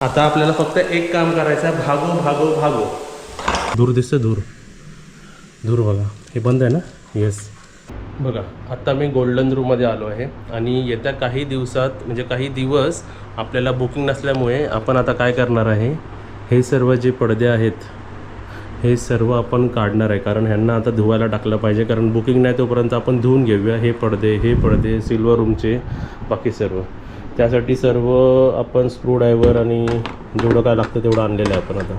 आता आपल्याला फक्त एक काम करायचं आहे, भागो भागो भागो. दूर दिसतं, दूर दूर बघा, हे बंद आहे ना. येस बघा, आता मी गोल्डन रूममध्ये आलो आहे आणि येत्या काही दिवसात म्हणजे काही दिवस आपल्याला बुकिंग नसल्यामुळे आपण आता काय करणार आहे, हे सर्व जे पडदे आहेत हे सर्व आपण काढणार आहे. कारण ह्यांना आता धुवायला टाकलं पाहिजे, कारण बुकिंग नाही तोपर्यंत आपण धुवून घेऊया. हे पडदे सिल्वर रूमचे बाकी सर्व, त्यासाठी सर्व आपण स्क्रूड्रायव्हर आणि जेवढं काय लागतं तेवढं आणलेलं आहे आपण आता.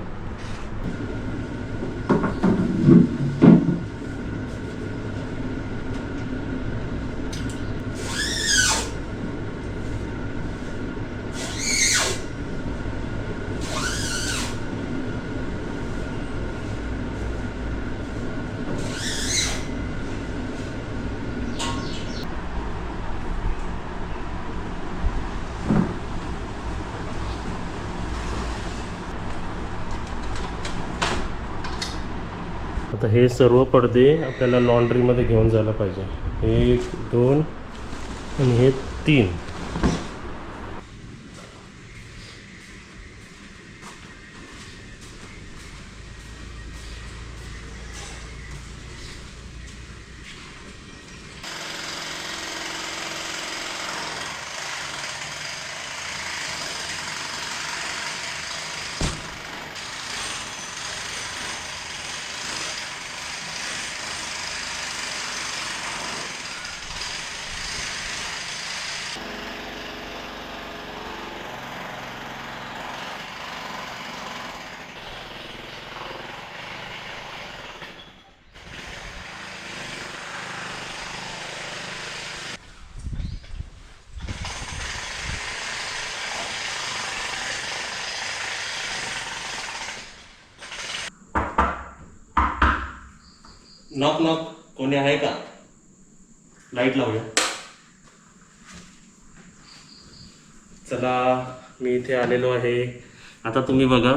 आता हे सर्व पडदे आपल्याला लॉन्ड्रीमध्ये घेऊन जायला पाहिजे. 1 2 आणि हे 3. नॉक नॉक, कोणी आहे का? लाईट लावूया. चला, मी इथे आलेलो आहे. आता तुम्ही बघा,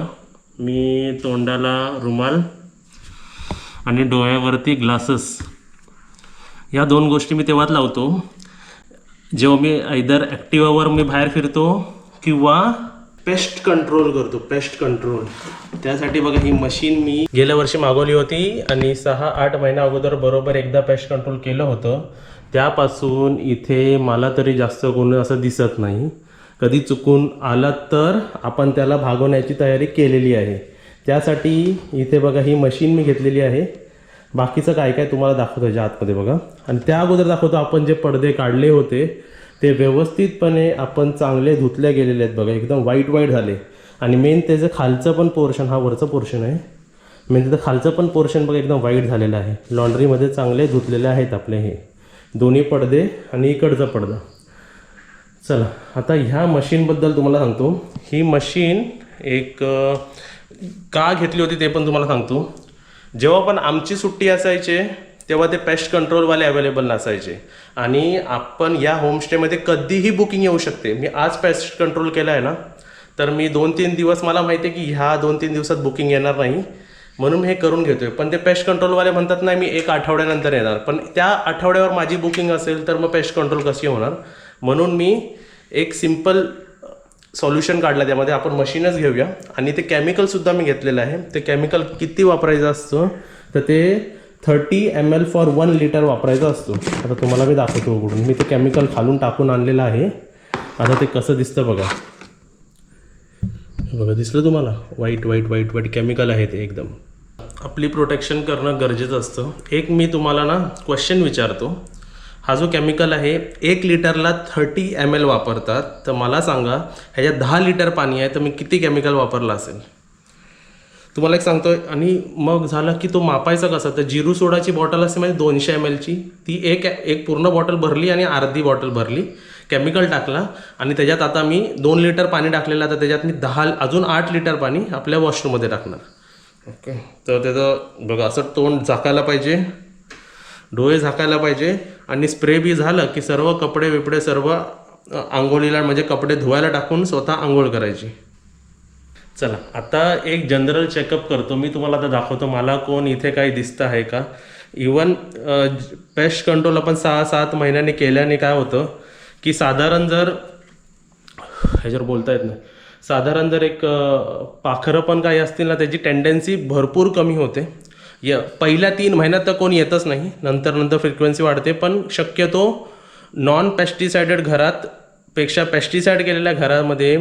मी तोंडाला रुमाल आणि डोळ्यावरती ग्लासेस, या 2 गोष्टी मी तेव्हाच लावतो जेव्हा मी आयदर ॲक्टिवावर मी बाहेर फिरतो किंवा पेस्ट कंट्रोल करतो. पेस्ट कंट्रोल त्यासाठी बघा, ही मशीन मी गेल्या वर्षी मागवली होती आणि 6-8 महिन्या अगोदर बरोबर एकदा पेस्ट कंट्रोल केलं होतं. त्यापासून इथे मला तरी जास्त कोणी असं दिसत नाही. कधी चुकून आला तर आपण त्याला भागवण्याची तयारी केलेली आहे. त्यासाठी इथे बघा, ही मशीन मी घेतलेली आहे. बाकीचं काय काय तुम्हाला दाखवतो याच्या आतमध्ये बघा. आणि त्या अगोदर दाखवतो, आपण जे पडदे काढले होते ते व्यवस्थितपणे आपण चांगले धुतले गेलेले आहेत बघा, एकदम वाईट झाले. आणि मेन त्याचं खालचं पण पोर्शन, हा वरचं पोर्शन आहे, मेन त्याचं खालचं पण पोर्शन बघा एकदम वाईट झालेलं आहे. लॉन्ड्रीमध्ये चांगले धुतलेले आहेत आपले हे दोन्ही पडदे आणि इकडचा पडदा. चला, आता ह्या मशीनबद्दल तुम्हाला सांगतो. ही मशीन एक का घेतली होती ते पण तुम्हाला सांगतो. जेव्हा पण आमची सुट्टी असायची तेव्हा ते पेस्ट कंट्रोलवाले अवेलेबल नसायचे आणि आपण या होमस्टेमध्ये कधीही बुकिंग येऊ शकते. मी आज पेस्ट कंट्रोल केलं आहे ना, तर मी 2-3 दिवस, मला माहिती आहे की ह्या 2-3 दिवसात बुकिंग येणार नाही म्हणून मी हे करून घेतो आहे. पण ते पेस्ट कंट्रोलवाले म्हणतात नाही, मी 1 आठवड्यानंतर येणार. पण त्या आठवड्यावर माझी बुकिंग असेल तर मग पेस्ट कंट्रोल कशी होणार? म्हणून मी एक सिम्पल सॉल्युशन काढलं. त्यामध्ये आपण मशीनच घेऊया आणि ते केमिकलसुद्धा मी घेतलेलं आहे. ते केमिकल किती वापरायचं असतं तर ते 30 ml फॉर 1 लिटर वापरायचं असतो. आता तुम्हाला मी दाखवतो उघडून. मी ते केमिकल खालून टाकून आणलेलं आहे. आता ते कसं दिसतं बघा. बघा, दिसलं तुम्हाला? वाईट केमिकल आहे ते एकदम. आपली प्रोटेक्शन करणं गरजेचं असतं. एक मी तुम्हाला ना क्वेश्चन विचारतो. हा जो केमिकल आहे 1 लिटरला 30 ml वापरतात, तर मला सांगा ह्याच्यात 10 लिटर पाणी आहे तर मी किती केमिकल वापरलं असेल? तुम्हाला एक सांगतो. आणि मग झालं की तो मापायचा कसा? तर जिरू सोडाची बॉटल असते म्हणजे 200 ml ची, ती एक पूर्ण बॉटल भरली आणि अर्धी बॉटल भरली, केमिकल टाकला आणि त्याच्यात आता मी 2 लिटर पाणी टाकलेलं. तर त्याच्यात मी अजून 8 लिटर पाणी आपल्या वॉशरूममध्ये टाकणार. ओके, तर त्याचं बघा, असं तोंड झाकायला पाहिजे, डोळे झाकायला पाहिजे आणि स्प्रे बी झालं की सर्व कपडे बिपडे सर्व आंघोळीला म्हणजे कपडे धुवायला टाकून स्वतः आंघोळ करायची. चला, आता एक जनरल चेकअप करतो मी. तुम्हाला आता दाखवतो मला कोण इथे काही दिसतं आहे का. इवन पेस्ट कंट्रोल आपण 6-7 महिन्यांनी केल्याने काय होतं की साधारण जर ह्याच्यावर बोलता येत नाही, साधारण जर एक पाखरं पण काही असतील ना त्याची टेंडन्सी भरपूर कमी होते. पहिल्या 3 महिन्यात तर कोण येतच नाही, नंतर फ्रिक्वेन्सी वाढते. पण शक्यतो नॉन पेस्टिसायडेड घरात पेक्षा पेस्टिसाईड केलेल्या घरामध्ये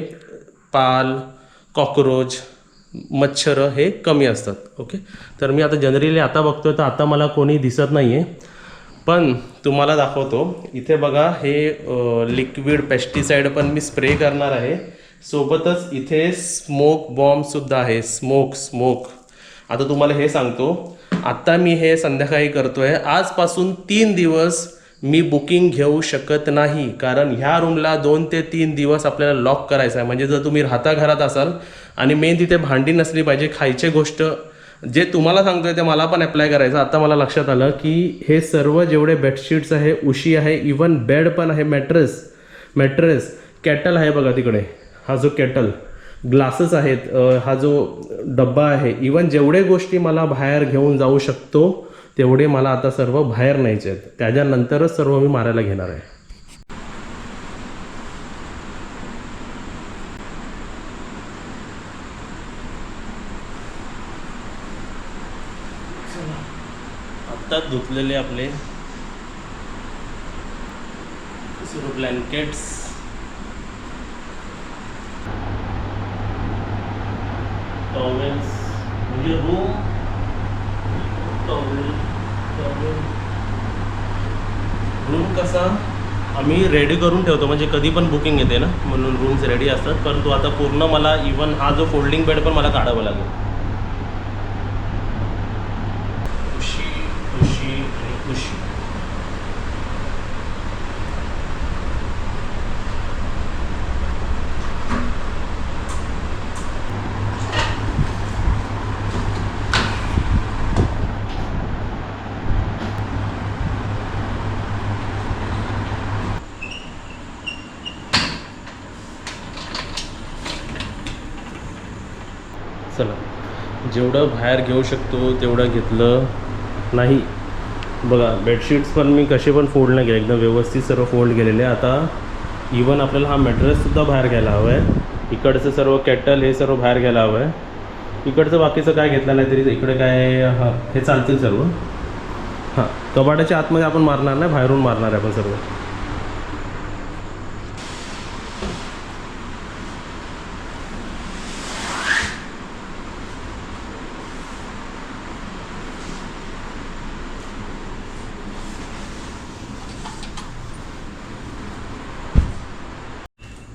पाल, कॉकरोच, मच्छर हे कमी असतात. ओके, तर मी आता जनरली आता बघतोय तर आता मला कोणी दिसत नाही आहे. पण तुम्हाला दाखवतो इथे बघा, हे लिक्विड पेस्टिसाईड पण मी स्प्रे करणार आहे. सोबतच इथे स्मोक बॉम्बसुद्धा आहे. स्मोक आता तुम्हाला हे सांगतो, आत्ता मी हे संध्याकाळी करतोय. आजपासून 3 दिवस मी बुकिंग घेऊ शकत नाही, कारण ह्या रूमला 2 ते 3 दिवस आपल्याला लॉक करायचं आहे. म्हणजे जर तुम्ही राहता घरात असाल आणि मेन तिथे भांडी नसली पाहिजे, खायची गोष्ट जे तुम्हाला सांगतोय ते मला पण अप्लाय करायचं. आता मला लक्षात आलं की हे सर्व जेवढे बेडशीट्स आहे, उशी आहे, इवन बेड पण आहे, मॅट्रेस, केटल आहे बघा तिकडे, हा जो केटल, ग्लासेस आहेत, हा जो डब्बा आहे, इवन जेवढे गोष्टी मला बाहेर घेऊन जाऊ शकतो तेवढे मला आता सर्व बाहेर न्यायचे आहेत. त्याच्यानंतरच सर्व मी मारायला घेणार आहे. आत्ता धुतलेले आपले सर्व ब्लँकेट्स, टॉवेल्स, म्हणजे रूम कसा आम्ही रेडी करून ठेवतो, म्हणजे कधी पण बुकिंग येते ना, म्हणून रूम्स रेडी असतात. परंतु आता पूर्ण मला इवन हा जो फोल्डिंग बेड पण मला काढावा लागेल. उशी चला, जेवढं बाहेर घेऊ शकतो तेवढं घेतलं. नाही बघा, बेडशीट्स पण मी कसे पण फोल्ड नाही केले, एकदम व्यवस्थित सर्व फोल्ड केलेले. आता इवन आपल्याला हा मॅट्रेससुद्धा बाहेर घ्यायला हवं आहे. इकडचं सर्व केटल हे सर्व बाहेर घ्यायला हवं आहे. इकडचं बाकीचं काय घेतलं नाही तरी इकडे काय हे चालतील सर्व. हां, कबाडाच्या आतमध्ये आपण मारणार नाही, बाहेरून मारणार आहे आपण सर्व.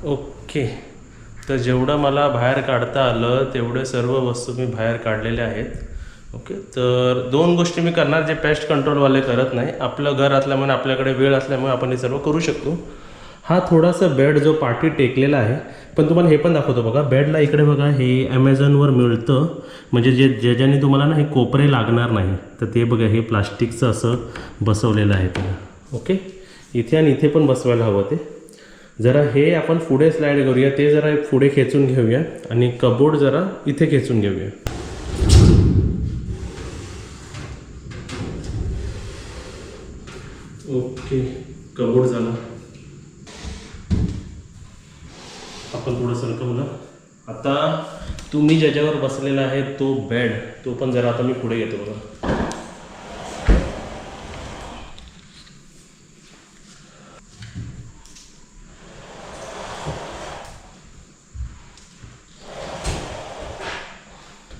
ओके, तर जेवढं मला बाहेर काढता आलं तेवढे सर्व वस्तू मी बाहेर काढलेल्या आहेत. ओके, तर 2 गोष्टी मी करणार जे पेस्ट कंट्रोलवाले करत नाही. आपलं घर असल्यामुळे, आपल्याकडे वेळ असल्यामुळे आपण हे सर्व करू शकतो. हा थोडासा बेड जो पाठी टेकलेला आहे, पण तुम्हाला हे पण दाखवतो बघा. बेडला इकडे बघा, हे ॲमेझॉनवर मिळतं, म्हणजे ज्याच्याने तुम्हाला ना हे कोपरे लागणार नाही. तर ते बघा, हे प्लास्टिकचं असं बसवलेलं आहे त्याला. ओके, इथे आणि इथे पण बसवायला हवं ते. जरा हे आपण पुढे स्लाईड करूया, ते जरा पुढे खेचून घेऊया आणि कबोर्ड जरा इथे खेचून घेऊया. ओके, कबोर्ड झाला. आपण थोडं सरकवलं. आता तुम्ही ज्याच्यावर बसलेला आहे तो बेड, तो पण जरा आता मी पुढे घेतो बघा.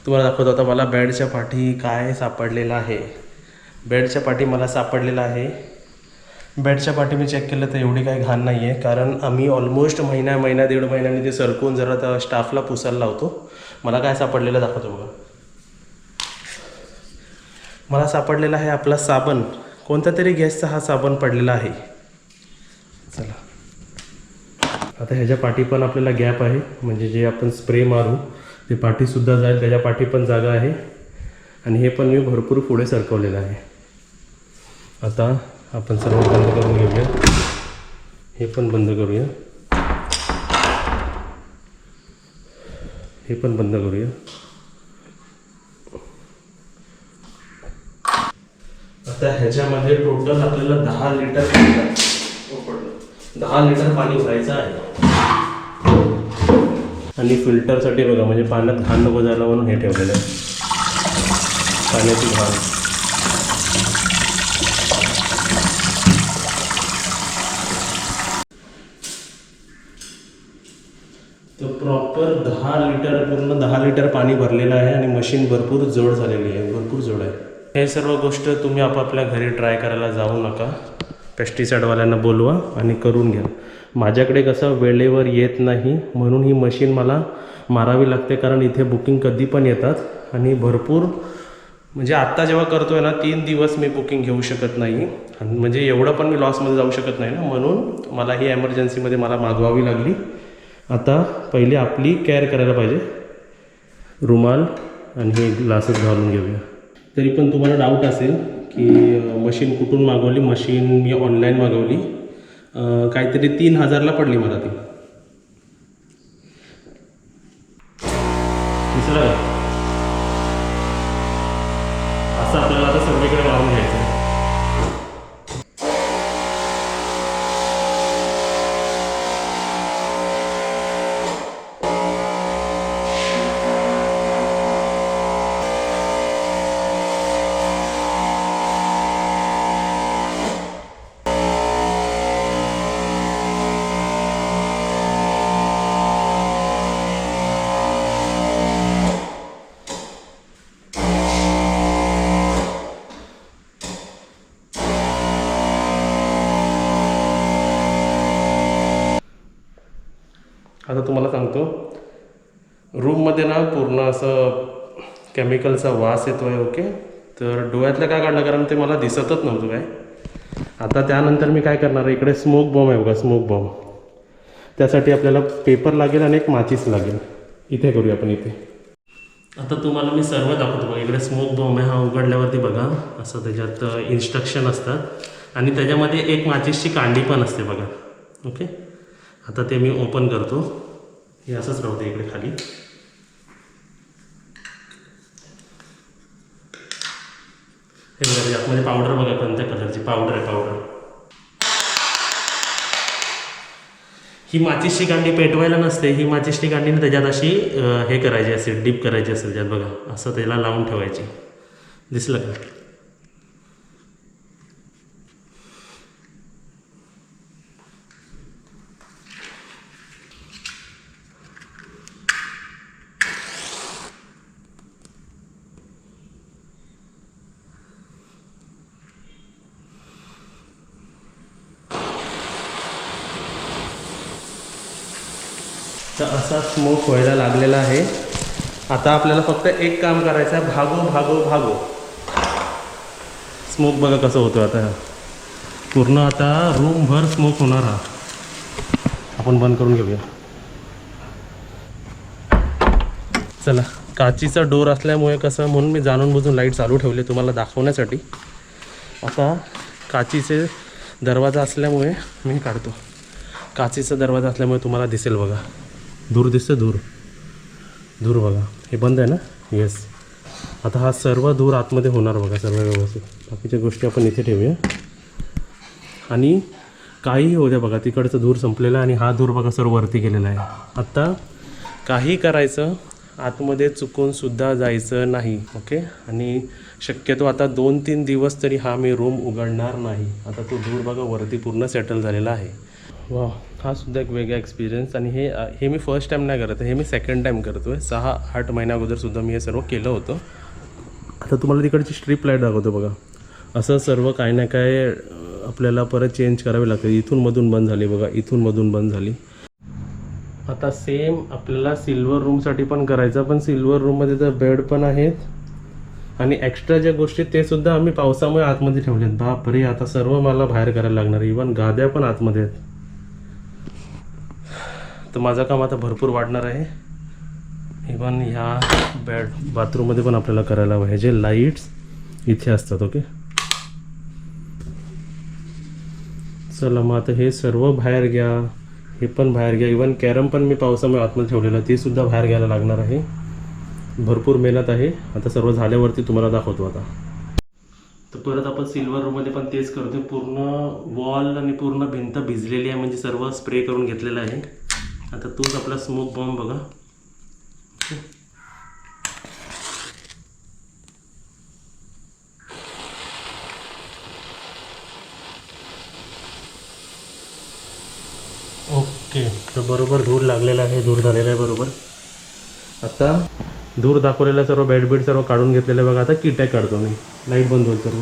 तुम्हाला दाखवतो आता मला बेडच्या पाठी काय सापडलेलं आहे. बेडच्या पाठी मला सापडलेलं आहे. बेडच्या पाठी मी चेक केलं तर एवढी काही घाण नाही आहे, कारण आम्ही ऑलमोस्ट महिना 1.5 महिन्याने ते सरकवून जरा त्या स्टाफला पुसायला लावतो. मला काय सापडलेलं दाखवतो बघा. मला सापडलेला आहे आपला साबण, कोणता तरी गॅसचा हा साबण पडलेला आहे. चला, आता ह्याच्या पाठी पण आपल्याला गॅप आहे, म्हणजे जे आपण स्प्रे मारू ते पाठीसुद्धा जाईल, त्याच्या पाठी पण जागा आहे. आणि हे पण मी भरपूर पुढे सरकवलेलं आहे. आता आपण सर्व बंद करून घेऊया. हे पण बंद करूया, हे पण बंद करूया. आता ह्याच्यामध्ये टोटल आपल्याला 10 लिटर पाणी भरायचं आहे. आणि फिल्टरसाठी बघा, म्हणजे पाण्यात घाण नको जायला म्हणून हे ठेवलेलं आहे, पाण्याची घाण. तर प्रॉपर 10 लिटर, पूर्ण 10 लिटर पाणी भरलेलं आहे आणि मशीन भरपूर जड झालेली आहे, भरपूर जड आहे. हे सर्व गोष्ट तुम्ही आपापल्या घरी ट्राय करायला जाऊ नका. पेस्टिसाईडवाल्यांना बोलवा आणि करून घ्या. माझ्याकडे कसं वेळेवर येत नाही म्हणून ही मशीन मला मारावी लागते, कारण इथे बुकिंग कधी पण येतात आणि भरपूर, म्हणजे आत्ता जेव्हा करतो आहे ना 3 दिवस मी बुकिंग घेऊ शकत नाही, आणि म्हणजे एवढं पण मी लॉसमध्ये जाऊ शकत नाही ना, म्हणून मला ही एमर्जन्सीमध्ये मला मागवावी लागली. आता पहिले आपली केअर करायला पाहिजे. रुमाल आणि हे ग्लासेस घालून घेऊया. तरी पण तुम्हाला डाऊट असेल की मशीन कुठून मागवली. मशीन मी ऑनलाईन मागवली, काहीतरी 3000ला पडली मला ती. दिसलं का? असं आपल्याला आता सगळीकडे लावून घ्यायचं. आता तुम्हाला सांगतो, रूममध्ये ना पूर्ण असं केमिकलचा वास येतो आहे. ओके, तर डोळ्यातलं काय काढलं, कारण ते मला दिसतच नव्हतं काय. आता त्यानंतर मी काय करणार आहे, इकडे स्मोक बॉम्ब आहे बघा, स्मोक बॉम्ब. त्यासाठी आपल्याला पेपर लागेल आणि एक माचीस लागेल. इथे करूया आपण इथे. आता तुम्हाला मी सर्व दाखवतो बघा. इकडे स्मोक बॉम्ब आहे, हा उघडल्यावरती बघा असं त्याच्यात इन्स्ट्रक्शन असतात आणि त्याच्यामध्ये एक माचीसची कांडी पण असते बघा. ओके, आता ते मी ओपन करतो. हे असंच राहते इकडे खाली. हे बघा, आतमध्ये पावडर बघा, कोणत्या कलरची पावडर आहे, पावडर. ही माचीसची कांडी पेटवायला नसते, ही माचीसची कांडी त्याच्यात अशी हे करायची असेल, डीप करायची असेल त्यात बघा, असं त्याला लावून ठेवायची. दिसलं का? तर असा स्मोक व्हायला लागलेला आहे. आता आपल्याला फक्त एक काम करायचं आहे, भागो भागो भागो. स्मोक बघा कसं होतं आता. पूर्ण आता रूमभर स्मोक होणार. हा आपण बंद करून घेऊया. चला, काचीचा डोर असल्यामुळे कसं, म्हणून मी जाणून बुजून लाईट चालू ठेवले तुम्हाला दाखवण्यासाठी. आता काचीचे दरवाजा असल्यामुळे मी काढतो. काचीचा दरवाजा असल्यामुळे तुम्हाला दिसेल बघा, दूर दिसतं, दूर दूर बघा. हे बंद आहे ना. येस, आता हा सर्व दूर आतमध्ये होणार बघा, सर्व व्यवस्थित. बाकीच्या गोष्टी आपण इथे ठेवूया. आणि काही होऊ द्या बघा, तिकडचं दूर संपलेलं आहे आणि हा दूर बघा सर्व वरती गेलेला आहे. आत्ता काही करायचं, आतमध्ये चुकूनसुद्धा जायचं नाही. ओके, आणि शक्यतो आता 2-3 दिवस तरी हा मी रूम उघडणार नाही. आता तो दूर बघा वरती पूर्ण सेटल झालेला आहे. वा, हा सुद्धा एक वेगळा एक्सपिरियन्स. आणि हे मी फर्स्ट टाईम नाही करत, हे मी सेकंड टाईम करतो आहे. 6-8 महिन्या अगोदरसुद्धा मी हे सर्व केलं होतं. आता तुम्हाला तिकडची स्ट्रीप लाईट दाखवतो बघा. असं सर्व काही ना काय आपल्याला परत चेंज करावे लागते. इथून मधून बंद झाली बघा, इथून मधून बंद झाली. आता सेम आपल्याला सिल्वर रूमसाठी पण करायचं, पण सिल्वर रूममध्ये तर बेड पण आहेत आणि एक्स्ट्रा ज्या गोष्टी ते सुद्धा आम्ही पावसामुळे आतमध्ये ठेवलेत. बापरे, आता सर्व मला बाहेर करायला लागणार. इवन गाद्या पण आतमध्ये आहेत. तर माझं काम आता भरपूर वाढणार आहे. इवन ह्या बाथरूममध्ये पण आपल्याला करायला हवं. जे लाईट्स इथे असतात. ओके, चला मग आता हे सर्व बाहेर घ्या, हे पण बाहेर घ्या. इवन कॅरम पण मी पावसामुळे आतमध्ये ठेवलेलं, ते सुद्धा बाहेर घ्यायला लागणार आहे. भरपूर मेहनत आहे. आता सर्व झाल्यावरती तुम्हाला दाखवतो. आता तर परत आपण सिल्वर रूममध्ये पण तेच करतो. पूर्ण वॉल आणि पूर्ण भिंत भिजलेली आहे, म्हणजे सर्व स्प्रे करून घेतलेलं आहे. आता तोच आपला स्मोक बॉम्ब बघा ओके, तर बरोबर धूर लागलेला आहे, धूर झालेला आहे बरोबर. आता धूर दाखवलेला सर्व बेड सर्व काढून घेतलेलं बघा. आता किटॅक काढतो मी. लाईट बंद होईल सर्व.